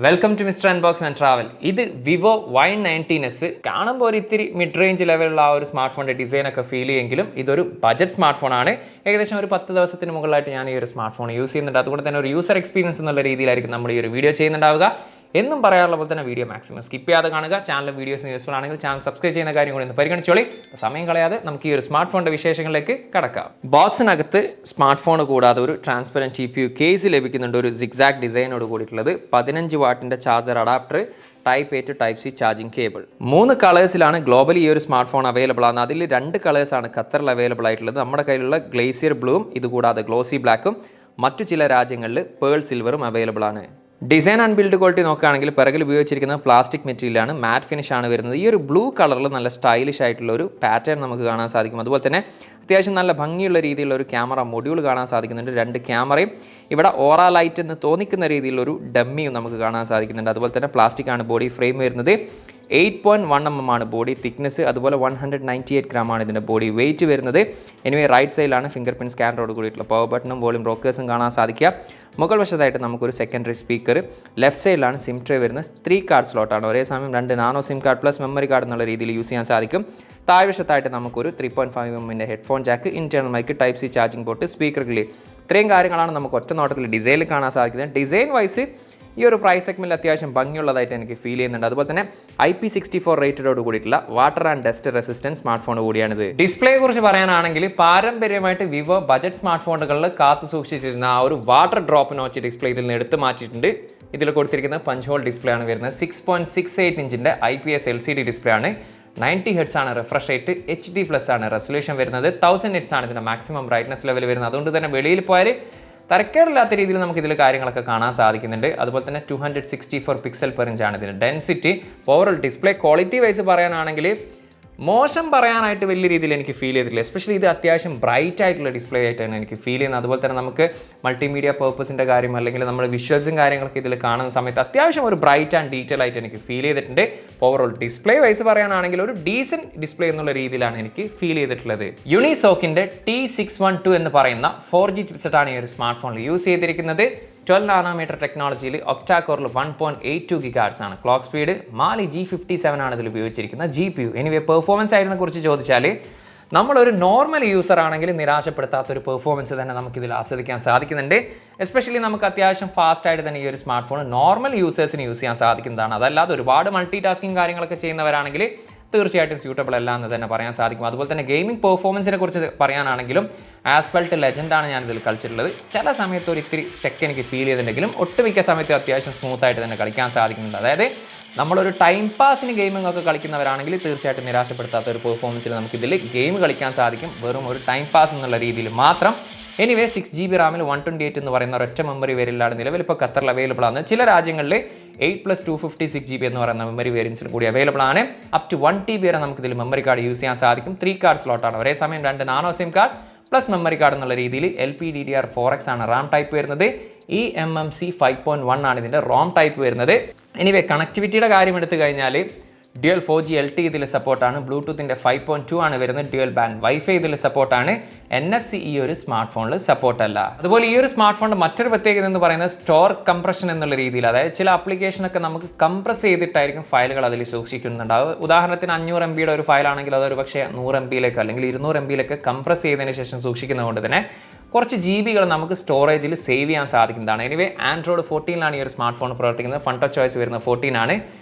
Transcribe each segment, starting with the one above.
Welcome to mister unbox and travel. ഇത് Vivo Y19s കാണുമ്പോൾ ഒരു ഇത്തിരി മിഡ് റേഞ്ച് ലെവലുള്ള ആ ഒരു സ്മാർട്ട് ഫോണിൻ്റെ ഡിസൈനൊക്കെ ഫീൽ ചെയ്യുമെങ്കിലും ഇതൊരു ബജറ്റ് സ്മാർട്ട് ഫോണാണ്. ഏകദേശം ഒരു 10 ദിവസത്തിന് മുകളിലായിട്ട് ഞാൻ ഈ ഒരു സ്മാർട്ട് ഫോൺ യൂസ് ചെയ്യുന്നുണ്ട്. അതുകൊണ്ട് തന്നെ ഒരു യൂസർ എക്സ്പീരിയൻസ് എന്നുള്ള രീതിയിലായിരിക്കും നമ്മൾ ഈ ഒരു വീഡിയോ ചെയ്യുന്നുണ്ടാവുക. എന്നും പറയാറുള്ള പോലെ തന്നെ വീഡിയോ മാക്സിമം സ്കിപ്പ് ചെയ്യാതെ കാണുക. ചാനൽ വീഡിയോസ് യൂസ്ഫുൾ ആണെങ്കിൽ ചാനൽ സബ്സ്ക്രൈബ് ചെയ്യുന്ന കാര്യം കൂടി ഒന്ന് പരിഗണിച്ചോളി. സമയം കളയാതെ നമുക്ക് ഈ ഒരു സ്മാർട്ട് ഫോണിൻ്റെ വിശേഷങ്ങളിലേക്ക് കടക്കാം. ബോക്സിനകത്ത് സ്മാർട്ട് ഫോൺ കൂടാതെ ഒരു ട്രാൻസ്പെറൻറ്റ് CPU കേസ് ലഭിക്കുന്നുണ്ട്. ഒരു സിഗ്സാഗ് ഡിസൈനോട് കൂടിയിട്ടുള്ളത് 15 വാട്ടിൻ്റെ charger adapter, type A to type C charging cable. 3 കളേഴ്സിലാണ് ഗ്ലോബലി ഈ ഒരു സ്മാർട്ട് ഫോൺ അവൈലബിൾ ആണ്. അതിൽ 2 കളേഴ്സാണ് ഖത്തറിൽ അവൈലബിൾ ആയിട്ടുള്ളത്. നമ്മുടെ കയ്യിലുള്ള ഗ്ലേസിയർ ബ്ലൂവും ഇതുകൂടാതെ ഗ്ലോസി ബ്ലാക്കും, മറ്റു ചില രാജ്യങ്ങളിൽ പേൾ സിൽവറും അവൈലബിൾ ആണ്. ഡിസൈൻ ആൻഡ് ബിൽഡ് ക്വാളിറ്റി നോക്കുകയാണെങ്കിൽ പിറകിൽ ഉപയോഗിച്ചിരിക്കുന്നത് പ്ലാസ്റ്റിക് മെറ്റീരിയലാണ്, മാറ്റ് ഫിനിഷ് ആണ് വരുന്നത്. ഈ ഒരു ബ്ലൂ കളറിൽ നല്ല സ്റ്റൈലിഷ് ആയിട്ടുള്ള ഒരു പാറ്റേൺ നമുക്ക് കാണാൻ സാധിക്കും. അതുപോലെ തന്നെ അത്യാവശ്യം നല്ല ഭംഗിയുള്ള രീതിയിലുള്ള ഒരു ക്യാമറ മൊഡ്യൂൾ കാണാൻ സാധിക്കുന്നുണ്ട്. 2 ക്യാമറയും ഇവിടെ ഓറ ലൈറ്റ് എന്ന് തോന്നിക്കുന്ന രീതിയിലുള്ളൊരു ഡമ്മിയും നമുക്ക് കാണാൻ സാധിക്കുന്നുണ്ട്. അതുപോലെ തന്നെ പ്ലാസ്റ്റിക് ആണ് ബോഡി ഫ്രെയിം വരുന്നത്. 8.1 mm ആണ് ബോഡി തിക്നെസ്. അതുപോലെ 198 gram ആണ് ഇതിൻ്റെ ബോഡി വെയിറ്റ് വരുന്നത്. എനിവേ റൈറ്റ് സൈഡിലാണ് ഫിംഗർ പ്രിൻറ്റ് സ്കാനറോട് കൂടിയിട്ടുള്ള പവർ ബട്ടണും വോളിയം റോക്കേഴ്സും കാണാൻ സാധിക്കുക. മുകൾ വശത്തായിട്ട് നമുക്കൊരു സെക്കൻഡറി സ്പീക്കർ, ലെഫ്റ്റ് സൈഡിലാണ് സിം ട്രേ വരുന്നത്. 3 കാർഡ് സ്ലോട്ടാണ്, ഒരേ സമയം 2 nano sim card plus memory card എന്നുള്ള രീതിയിൽ യൂസ് ചെയ്യാൻ സാധിക്കും. താഴ്വശത്തായിട്ട് നമുക്കൊരു 3.5 mm headphone jack, internal mic, type C charging port, speaker ഗ്ലേ. ഇത്രയും കാര്യങ്ങളാണ് നമുക്ക് ഒറ്റ നോട്ടത്തിൽ ഡിസൈനിൽ കാണാൻ സാധിക്കുന്നത്. ഡിസൈൻ വൈസ് ഈ ഒരു പ്രൈസ് സെഗ്മെൻറ്റിൽ അത്യാവശ്യം ഭംഗിയുള്ളതായിട്ട് എനിക്ക് ഫീൽ ചെയ്യുന്നുണ്ട്. അതുപോലെ തന്നെ IP64 റേറ്റഡോട് കൂടിയിട്ടുള്ള water and dust resistance smart phone കൂടിയാണിത്. ഡിസ്പ്ലേയെ കുറിച്ച് പറയാനാണെങ്കിൽ പാരമ്പര്യമായിട്ട് വിവോ ബജറ്റ് സ്മാർട്ട് ഫോണുകളിൽ കാത്തു സൂക്ഷിച്ചിരുന്ന ആ ഒരു വാട്ടർ ഡ്രോപ്പ് നോച്ച് ഡിസ്പ്ലേ ഇതിൽ നിന്ന് എടുത്ത് മാറ്റിയിട്ടുണ്ട്. ഇതിൽ കൊടുത്തിരിക്കുന്ന പഞ്ച് ഹോൾ ഡിസ്പ്ലേ ആണ് വരുന്നത്. 6.68 ഇഞ്ചിൻ്റെ IPS LCD ഡിസ്പ്ലേ ആണ്. 90 Hz ആണ് റിഫ്രഷ് റേറ്റ്. HD+ ആണ് റെസൊല്യൂഷൻ വരുന്നത്. 1000 nits ആണ് ഇതിൻ്റെ മാക്സിമം ബ്രൈറ്റ്നസ് ലെവൽ വരുന്നത്. അതുകൊണ്ട് തന്നെ വെളിയിൽ പോയാൽ തരക്കേടില്ലാത്ത രീതിയിൽ നമുക്ക് ഇതിൽ കാര്യങ്ങളൊക്കെ കാണാൻ സാധിക്കുന്നുണ്ട്. അതുപോലെ തന്നെ 264 പിക്സൽ പെർ ഇഞ്ചാണ് ഇതിൻ്റെ density. Overall display quality wise പറയാനാണെങ്കിൽ മോശം പറയാനായിട്ട് വലിയ രീതിയിൽ എനിക്ക് ഫീൽ ചെയ്തിട്ടില്ല. എസ്പെഷ്യലി ഇത് അത്യാവശ്യം ബ്രൈറ്റ് ആയിട്ടുള്ള ഡിസ്പ്ലേ ആയിട്ടാണ് എനിക്ക് ഫീൽ ചെയ്യുന്നത്. അതുപോലെ തന്നെ നമുക്ക് മൾട്ടിമീഡിയ പർപ്പസിൻ്റെ കാര്യം അല്ലെങ്കിൽ നമ്മൾ വിഷ്വൽസും കാര്യങ്ങളൊക്കെ ഇതിൽ കാണുന്ന സമയത്ത് അത്യാവശ്യം ഒരു ബ്രൈറ്റ് ആൻഡ് ഡീറ്റെയിൽ ആയിട്ട് എനിക്ക് ഫീൽ ചെയ്തിട്ടുണ്ട്. ഓവറോൾ ഡിസ്പ്ലേ വൈസ് പറയാനാണെങ്കിൽ ഒരു ഡീസൻറ്റ് ഡിസ്പ്ലേ എന്നുള്ള രീതിയിലാണ് എനിക്ക് ഫീൽ ചെയ്തിട്ടുള്ളത്. യൂണിസോക്കിൻ്റെ T612 എന്ന് പറയുന്ന 4G ചിപ്സെറ്റാണ് ഈ ഒരു സ്മാർട്ട് ഫോണിൽ യൂസ് ചെയ്തിരിക്കുന്നത്. 12 nm ടെക്നോളജിയിൽ ഒക്ടാ കോറിൽ 1.82 GHz ആണ് ക്ലോക്ക് സ്പീഡ്. മാലി G57 ആണ് ഇതിൽ ഉപയോഗിച്ചിരിക്കുന്ന GPU. എനിവേ പെർഫോമൻസ് ആയതിനെ കുറിച്ച് ചോദിച്ചാൽ നമ്മളൊരു നോർമൽ യൂസർ ആണെങ്കിൽ നിരാശപ്പെടുത്താത്തൊരു പെർഫോമൻസ് തന്നെ നമുക്കിതിൽ ആസ്വദിക്കാൻ സാധിക്കുന്നുണ്ട്. എസ്പെഷ്യലി നമുക്ക് അത്യാവശ്യം ഫാസ്റ്റ് ആയിട്ട് തന്നെ ഈ ഒരു സ്മാർട്ട് ഫോൺ നോർമൽ യൂസേഴ്സിന് യൂസ് ചെയ്യാൻ സാധിക്കുന്നതാണ്. അതല്ലാതെ ഒരുപാട് മൾട്ടി ടാസ്കിങ് കാര്യങ്ങളൊക്കെ ചെയ്യുന്നവരാണെങ്കിൽ തീർച്ചയായിട്ടും സ്യൂട്ടബിൾ അല്ല എന്ന് തന്നെ പറയാൻ സാധിക്കും. അതുപോലെ തന്നെ ഗെയിമിംഗ് പെർഫോമൻസിനെ കുറിച്ച് പറയാനാണെങ്കിലും ആസ്ഫാൾട്ട് ലെജൻഡാണ് ഞാനിതിൽ കളിച്ചിട്ടുള്ളത്. ചില സമയത്ത് ഒരു ഇത്തിരി സ്റ്റക്ക് എനിക്ക് ഫീൽ ചെയ്തിട്ടുണ്ടെങ്കിലും ഒട്ടുമിക്ക സമയത്തും അത്യാവശ്യം സ്മൂത്തായിട്ട് തന്നെ കളിക്കാൻ സാധിക്കുന്നുണ്ട്. അതായത് നമ്മളൊരു ടൈം പാസിന് ഗെയിമിംഗ് ഒക്കെ കളിക്കുന്നവരാണെങ്കിൽ തീർച്ചയായിട്ടും നിരാശപ്പെടുത്താത്ത ഒരു പെർഫോമൻസിൽ നമുക്കിതിൽ ഗെയിം കളിക്കാൻ സാധിക്കും, വെറും ഒരു ടൈം പാസ് എന്നുള്ള രീതിയിൽ മാത്രം. എനിവേ 6GB റാമിൽ 128 എന്ന് പറയുന്ന ഒരൊറ്റ മെമ്മറി വേരിയൻ്റാണ് നിലവിൽ ഇപ്പോൾ ഖത്തറിൽ അവൈലബിൾ ആണ്. ചില രാജ്യങ്ങളിൽ 8+256GB എന്ന് പറയുന്ന മെമ്മറി വേരിയൻസിൽ കൂടി അവൈലബിൾ ആണ്. അപ് ടു 1TB വരെ നമുക്കിതിൽ മെമ്മറി കാർഡ് യൂസ് ചെയ്യാൻ സാധിക്കും. 3 കാർഡ് സ്ലോട്ടാണ്, ഒരേ സമയം 2 nano sim card plus memory card എന്നുള്ള രീതിയിൽ. LPDDR4X ആണ് റാം ടൈപ്പ് വരുന്നത്. eMMC 5.1 ആണ് ഇതിൻ്റെ റോം ടൈപ്പ് വരുന്നത്. എനിവേ കണക്ടിവിറ്റിയുടെ കാര്യം എടുത്തു കഴിഞ്ഞാൽ ഡ്യുവൽ 4G LTE ഇതിൽ സപ്പോർട്ടാണ്. ബ്ലൂടൂത്തിൻ്റെ 5.2 ആണ് വരുന്നത്. ഡ്യുവൽ ബാൻഡ് വൈഫൈ ഇതിൽ സപ്പോർട്ടാണ്. NFC ഈ ഒരു സ്മാർട്ട് ഫോണിൽ സപ്പോർട്ടല്ല. അതുപോലെ ഈ ഒരു സ്മാർട്ട് ഫോണിൻ്റെ മറ്റൊരു പ്രത്യേകത എന്ന് പറയുന്നത് സ്റ്റോർ കംപ്രഷൻ എന്നുള്ള രീതിയിൽ, അതായത് ചില ആപ്ലിക്കേഷനൊക്കെ നമുക്ക് കംപ്രസ് ചെയ്തിട്ടായിരിക്കും ഫയലുകൾ അതിൽ സൂക്ഷിക്കുന്നുണ്ടാവും. ഉദാഹരണത്തിന് 500 MB ഒരു ഫയലാണെങ്കിൽ അതൊരു പക്ഷേ 100 MB അല്ലെങ്കിൽ 200 MB കംപ്രസ് ചെയ്തതിന് ശേഷം സൂക്ഷിക്കുന്നതുകൊണ്ട് തന്നെ കുറച്ച് GB നമുക്ക് സ്റ്റോറേജിൽ സേവ് ചെയ്യാൻ സാധിക്കുന്നതാണ്. എനിവേ Android 14 ഈ ഒരു സ്മാർട്ട് ഫോൺ പ്രവർത്തിക്കുന്നത്. ഫൺ ടച്ച് ചോയ്സ് വരുന്ന 14 ആണ്.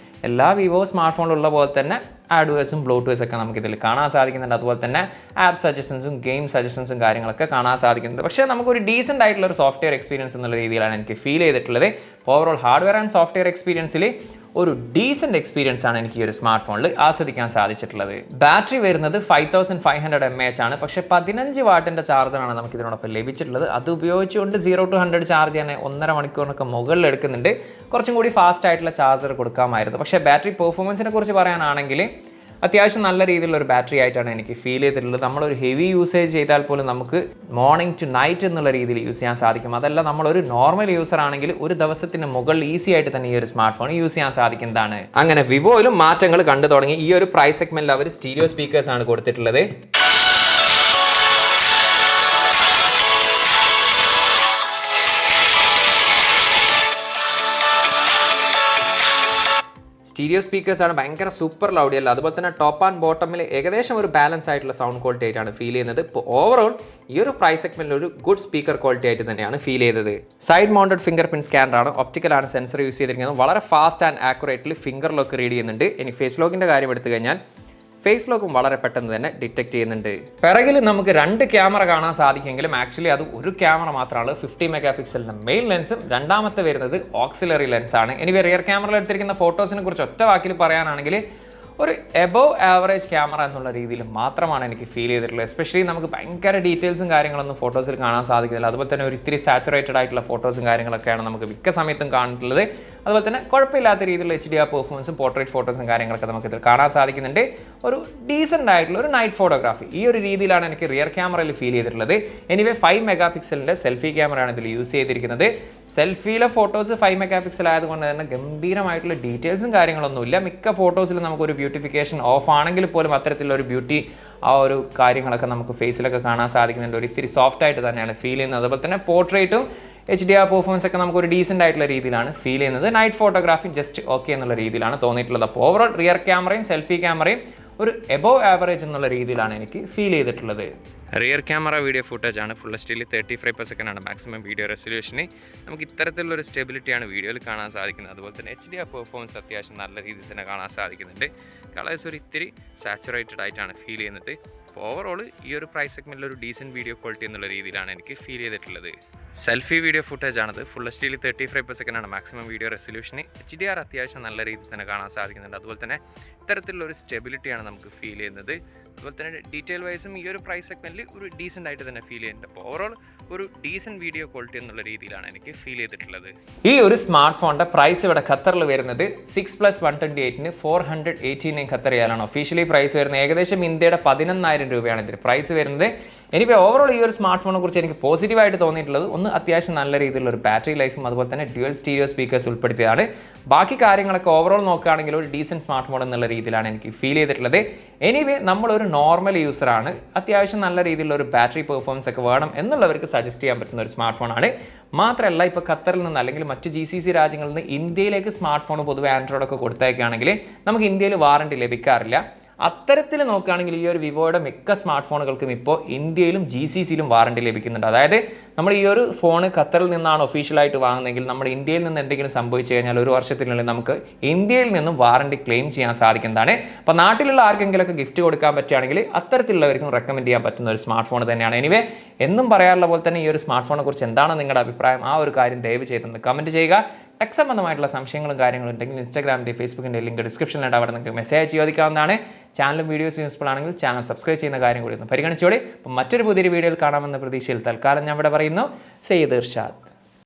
എല്ലാ വിവോ സ്മാർട്ട് ഫോണിലുള്ള പോലെ തന്നെ ആഡ്വേഴ്സും ബ്ലൂടൂത്തൊക്കെ നമുക്കിതിൽ കാണാൻ സാധിക്കുന്നുണ്ട്. അതുപോലെ തന്നെ ആപ്പ് സജഷൻസും ഗെയിം സജഷൻസും കാര്യങ്ങളൊക്കെ കാണാൻ സാധിക്കുന്നുണ്ട്. പക്ഷേ നമുക്കൊരു ഡീസൻ്റ് ആയിട്ടുള്ള ഒരു സോഫ്റ്റ്വെയർ എക്സ്പീരിയൻസ് എന്നുള്ള രീതിയിലാണ് എനിക്ക് ഫീൽ ചെയ്തിട്ടുള്ളത്. ഓവറോൾ ഹാർഡ്വെയർ ആൻഡ് സോഫ്റ്റ്വെയർ എക്സ്പീരിയൻസിൽ ഒരു ഡീസൻറ്റ് എക്സ്പീരിയൻസ് ആണ് എനിക്ക് ഈ ഒരു സ്മാർട്ട് ഫോണിൽ ആസ്വദിക്കാൻ സാധിച്ചിട്ടുള്ളത്. ബാറ്ററി വരുന്നത് 5500 mAh ആണ്. പക്ഷേ 15 വാട്ടിൻ്റെ ചാർജറാണ് നമുക്ക് ഇതിനോടൊപ്പം ലഭിച്ചിട്ടുള്ളത്. അത് ഉപയോഗിച്ചുകൊണ്ട് 0 to 100 ചാർജ് ചെയ്യാൻ 1.5 മണിക്കൂറിനൊക്കെ മുകളിൽ എടുക്കുന്നുണ്ട്. കുറച്ചും കൂടി ഫാസ്റ്റ് ആയിട്ടുള്ള ചാർജർ കൊടുക്കാമായിരുന്നു. പക്ഷേ ബാറ്ററി പെർഫോമൻസിനെ കുറിച്ച് പറയാനാണെങ്കിൽ അത്യാവശ്യം നല്ല രീതിയിലുള്ള ഒരു ബാറ്ററി ആയിട്ടാണ് എനിക്ക് ഫീൽ ചെയ്തിട്ടുള്ളത്. നമ്മളൊരു ഹെവി യൂസേജ് ചെയ്താൽ പോലും നമുക്ക് മോർണിംഗ് ടു നൈറ്റ് എന്നുള്ള രീതിയിൽ യൂസ് ചെയ്യാൻ സാധിക്കും. അതല്ല നമ്മളൊരു നോർമൽ യൂസർ ആണെങ്കിൽ ഒരു ദിവസത്തിന് മുകളിൽ ഈസി ആയിട്ട് തന്നെ ഈ ഒരു സ്മാർട്ട് ഫോൺ യൂസ് ചെയ്യാൻ സാധിക്കുന്നതാണ്. അങ്ങനെ വിവോയിലും മാറ്റങ്ങൾ കണ്ടു തുടങ്ങി. ഈ ഒരു പ്രൈസ് സെഗ്മെന്റിൽ അവർ സ്റ്റീരിയോ സ്പീക്കേഴ്സ് ആണ് കൊടുത്തിട്ടുള്ളത്. സ്റ്റീരിയോ സ്പീക്കേഴ്സാണ്, ഭയങ്കര സൂപ്പർ ലൗഡി അല്ല. അതുപോലെ തന്നെ ടോപ്പ് ആൻഡ് ബോട്ടമിൽ ഏകദേശം ഒരു ബാലൻസ് ആയിട്ടുള്ള സൗണ്ട് ക്വാളിറ്റി ആയിട്ടാണ് ഫീൽ ചെയ്യുന്നത്. ഇപ്പോൾ ഓവറോൾ ഈ ഒരു പ്രൈസ് സെഗ്മെന്റിൽ ഒരു ഗുഡ് സ്പീക്കർ ക്വാളിറ്റി ആയിട്ട് തന്നെയാണ് ഫീൽ ചെയ്തത്. സൈഡ് മൗണ്ടഡ് ഫിംഗർ പ്രിന്റ് സ്കാനറാണ്, ഒപ്റ്റിക്കലാണ് സെൻസർ യൂസ് ചെയ്തിരിക്കുന്നത്. വളരെ fast and accurately finger lock read ചെയ്യുന്നുണ്ട്. ഇനി ഫേസ് ലോക്കിൻ്റെ കാര്യം എടുത്തു കഴിഞ്ഞാൽ ഫേസ് ലോക്കും വളരെ പെട്ടെന്ന് തന്നെ ഡിറ്റക്ട് ചെയ്യുന്നുണ്ട്. പിറകിൽ നമുക്ക് 2 ക്യാമറ കാണാൻ സാധിക്കുമെങ്കിലും ആക്ച്വലി അത് ഒരു ക്യാമറ മാത്രമാണ്. 50 മെഗാ പിക്സലിൻ്റെ മെയിൻ ലെൻസും രണ്ടാമത്തെ വരുന്നത് ഓക്സിലറി ലെൻസാണ്. ഇനി റിയർ ക്യാമറയിൽ എടുത്തിരിക്കുന്ന ഫോട്ടോസിനെ കുറിച്ച് ഒറ്റ വാക്കിൽ പറയാനാണെങ്കിൽ ഒരു എബോവ് ആവറേജ് ക്യാമറ എന്നുള്ള രീതിയിൽ മാത്രമാണ് എനിക്ക് ഫീൽ ചെയ്തിട്ടുള്ളത്. എസ്പെഷ്യലി നമുക്ക് ഭയങ്കര ഡീറ്റെയിൽസും കാര്യങ്ങളൊന്നും ഫോട്ടോസിൽ കാണാൻ സാധിക്കുന്നില്ല. അതുപോലെ തന്നെ ഒരു ഇത്തിരി സാച്ചുറേറ്റഡ് ആയിട്ടുള്ള ഫോട്ടോസും കാര്യങ്ങളൊക്കെയാണ് നമുക്ക് മിക്ക സമയത്തും കാണുന്നുള്ളത്. അതുപോലെ തന്നെ കുഴപ്പമില്ലാത്ത രീതിയിലുള്ള HDR പെർഫോമൻസും പോർട്രേറ്റ് ഫോട്ടോസും കാര്യങ്ങളൊക്കെ നമുക്ക് ഇതിൽ കാണാൻ സാധിക്കുന്നുണ്ട്. ഒരു ഡീസൻ്റ് ആയിട്ടുള്ള ഒരു നൈറ്റ് ഫോട്ടോഗ്രാഫി ഈ ഒരു രീതിയിലാണ് എനിക്ക് റിയർ ക്യാമറയിൽ ഫീൽ ചെയ്തിട്ടുള്ളത്. എനിവേ 5 മെഗാ പിക്സലിൻ്റെ സെൽഫി ക്യാമറയാണ് ഇതിൽ യൂസ് ചെയ്തിരിക്കുന്നത്. സെൽഫിയിലെ ഫോട്ടോസ് 5 മെഗാ പിക്സൽ ആയതുകൊണ്ട് തന്നെ ഗംഭീരമായിട്ടുള്ള ഡീറ്റെയിൽസും കാര്യങ്ങളൊന്നുമില്ല. മിക്ക ഫോട്ടോസിലും നമുക്കൊരു ബ്യൂട്ടിഫിക്കേഷൻ ഓഫ് ആണെങ്കിൽ പോലും അത്തരത്തിലുള്ള ഒരു ബ്യൂട്ടി ആ ഒരു കാര്യങ്ങളൊക്കെ നമുക്ക് ഫേസിലൊക്കെ കാണാൻ സാധിക്കുന്നുണ്ട്. ഒരു ഇത്തിരി സോഫ്റ്റ് ആയിട്ട് തന്നെയാണ് ഫീൽ ചെയ്യുന്നത്. അതുപോലെ തന്നെ പോർട്രേറ്റും HDR പെർഫോമൻസ് ഒക്കെ നമുക്കൊരു ഡീസൻ്റ് ആയിട്ടുള്ള രീതിയിലാണ് ഫീൽ ചെയ്യുന്നത്. നൈറ്റ് ഫോട്ടോഗ്രാഫി ജസ്റ്റ് ഓക്കെ എന്നുള്ള രീതിയിലാണ് തോന്നിയിട്ടുള്ളത്. അപ്പോൾ ഓവറോൾ റിയർ ക്യാമറയും സെൽഫി ക്യാമറയും ഒരു എബോവ് ആവറേജ് എന്നുള്ള രീതിയിലാണ് എനിക്ക് ഫീൽ ചെയ്തിട്ടുള്ളത്. റിയർ ക്യാമറ വീഡിയോ ഫുട്ടേജ് ആണ്. ഫുൾ എച്ച് ഡിയിൽ 30 ഫ്രെയിം/സെക്കൻഡ് ആണ് മാക്സിമം വീഡിയോ റെസൊല്യൂഷന്. നമുക്ക് ഇത്തരത്തിലുള്ളൊരു സ്റ്റെബിലിറ്റിയാണ് വീഡിയോയിൽ കാണാൻ സാധിക്കുന്നത്. അതുപോലെ തന്നെ HDR പെർഫോമൻസ് അത്യാവശ്യം നല്ല രീതിയിൽ തന്നെ കാണാൻ സാധിക്കുന്നുണ്ട്. കളേഴ്സ് ഒരു ഇത്തിരി സാച്ചുറേറ്റഡ് ആയിട്ടാണ് ഫീൽ ചെയ്യുന്നത്. അപ്പോൾ ഓവറോൾ ഈ ഒരു പ്രൈസ് സെഗ്മെൻറ്റിൽ ഒരു ഡീസൻറ്റ് വീഡിയോ ക്വാളിറ്റി എന്നുള്ള രീതിയിലാണ് എനിക്ക് ഫീൽ ചെയ്തിട്ടുള്ളത്. സെൽഫി വീഡിയോ ഫുട്ടേജ് ആണത്. ഫുൾ എച്ച് ഡിയിൽ 30 ഫ്രെയിം/സെക്കൻഡ് ആണ് മാക്സിമം വീഡിയോ റെസൊല്യൂഷന്. HDR അത്യാവശ്യം നല്ല രീതിയിൽ തന്നെ കാണാൻ സാധിക്കുന്നുണ്ട്. അതുപോലെ തന്നെ ഇത്തരത്തിലുള്ളൊരു സ്റ്റെബിലിറ്റിയാണ് നമുക്ക് ഫീൽ ചെയ്യുന്നത്. അതുപോലെ തന്നെ ഡീറ്റെയിൽ വൈസും ഈ ഒരു പ്രൈസ് സെഗ്മെൻറ്റിൽ ഒരു ഡീസൻ്റ് ആയിട്ട് തന്നെ ഫീൽ ചെയ്യുന്നുണ്ട്. അപ്പോൾ ഓവറോൾ ഒരു ഡീസൻറ്റ് വീഡിയോ ക്വാളിറ്റി എന്നുള്ള രീതിയിലാണ് എനിക്ക് ഫീൽ ചെയ്തിട്ടുള്ളത്. ഈ ഒരു സ്മാർട്ട് ഫോണിൻ്റെ പ്രൈസ് ഇവിടെ ഖത്തറിൽ വരുന്നത് 6+128-ന് 418 ഖത്തർ റിയാലാണ് ഒഫീഷ്യലി പ്രൈസ് വരുന്നത്. ഏകദേശം ഇന്ത്യയുടെ 11,000 രൂപയാണ് ഇതിന് പ്രൈസ് വരുന്നത്. എനിവേ ഓവറോൾ ഈ ഒരു സ്മാർട്ട് ഫോണിനെ കുറിച്ച് എനിക്ക് പോസിറ്റീവായിട്ട് തോന്നിയിട്ടുള്ളത് ഒന്ന് അത്യാവശ്യം നല്ല രീതിയിലുള്ള ഒരു ബാറ്ററി ലൈഫും അതുപോലെ തന്നെ ഡ്യുവൽ സ്റ്റീരിയോ സ്പീക്കേഴ്സ് ഉൾപ്പെടുത്തിയതാണ്. ബാക്കി കാര്യങ്ങളൊക്കെ ഓവറോൾ നോക്കുകയാണെങ്കിൽ ഒരു ഡീസൻറ്റ് സ്മാർട്ട് ഫോൺ എന്നുള്ള രീതിയിലാണ് എനിക്ക് ഫീൽ ചെയ്തിട്ടുള്ളത്. എനിവേ നമ്മളൊരു നോർമൽ യൂസറാണ്, അത്യാവശ്യം നല്ല രീതിയിലുള്ള ഒരു ബാറ്ററി പെർഫോമൻസ് ഒക്കെ വേണം എന്നുള്ളവർക്ക് സജസ്റ്റ് ചെയ്യാൻ പറ്റുന്ന ഒരു സ്മാർട്ട് ഫോണാണ്. മാത്രമല്ല ഇപ്പോൾ ഖത്തറിൽ നിന്ന് അല്ലെങ്കിൽ മറ്റ് GCC രാജ്യങ്ങളിൽ നിന്ന് ഇന്ത്യയിലേക്ക് സ്മാർട്ട് ഫോൺ പൊതുവെ ആൻഡ്രോയിഡ് ഒക്കെ കൊടുത്തേക്കുകയാണെങ്കിൽ നമുക്ക് ഇന്ത്യയിൽ വാറണ്ടി ലഭിക്കാറില്ല. അത്തരത്തിൽ നോക്കുകയാണെങ്കിൽ ഈ ഒരു വിവോയുടെ മിക്ക സ്മാർട്ട് ഫോണുകൾക്കും ഇപ്പോൾ ഇന്ത്യയിലും GCCയിലും വാറണ്ടി ലഭിക്കുന്നുണ്ട്. അതായത് നമ്മൾ ഈ ഒരു ഫോൺ ഖത്തറിൽ നിന്നാണ് ഒഫീഷ്യലായിട്ട് വാങ്ങുന്നതെങ്കിൽ നമ്മൾ ഇന്ത്യയിൽ നിന്ന് എന്തെങ്കിലും സംഭവിച്ചു കഴിഞ്ഞാൽ 1 വർഷത്തിനുള്ളിൽ നമുക്ക് ഇന്ത്യയിൽ നിന്നും വാറണ്ടി ക്ലെയിം ചെയ്യാൻ സാധിക്കുന്നതാണ്. അപ്പോൾ നാട്ടിലുള്ള ആർക്കെങ്കിലുമൊക്കെ ഗിഫ്റ്റ് കൊടുക്കാൻ പറ്റുകയാണെങ്കിൽ അത്തരത്തിലുള്ളവർക്കും റെക്കമെൻഡ് ചെയ്യാൻ പറ്റുന്ന ഒരു സ്മാർട്ട് ഫോൺ തന്നെയാണ്. എനിവേ എന്നും പറയാറുള്ള പോലെ തന്നെ ഈ ഒരു സ്മാർട്ട് ഫോണിനെ കുറിച്ച് എന്താണ് നിങ്ങളുടെ അഭിപ്രായം? ആ ഒരു കാര്യം ദയവ് ചെയ്തൊന്ന് കമൻറ്റ് ചെയ്യുക. ടെക് സംബന്ധമായിട്ടുള്ള സംശയങ്ങളും കാര്യങ്ങളും ഉണ്ടെങ്കിൽ ഇൻസ്റ്റാഗ്രാമിൻ്റെ ഫേസ്ബുക്കിൻ്റെ ലിങ്ക് ഡിസ്ക്രിപ്ഷനിലായിട്ട് അവിടെ നിങ്ങൾക്ക് മെസ്സേജ് ചോദിക്കാവുന്നതാണ്. ചാനലും വീഡിയോസ് യൂസ്ഫുൾ ആണെങ്കിൽ ചാനൽ സബ്സ്ക്രൈബ് ചെയ്യുന്ന കാര്യം കൂടി ഒന്ന് പരിഗണിച്ചോളി. അപ്പം മറ്റൊരു പുതിയൊരു വീഡിയോയിൽ കാണാമെന്ന പ്രതീക്ഷയിൽ തൽക്കാലം ഞാൻ ഇവിടെ പറയുന്നു. സയ്യിദ് ഇർഷാദ്.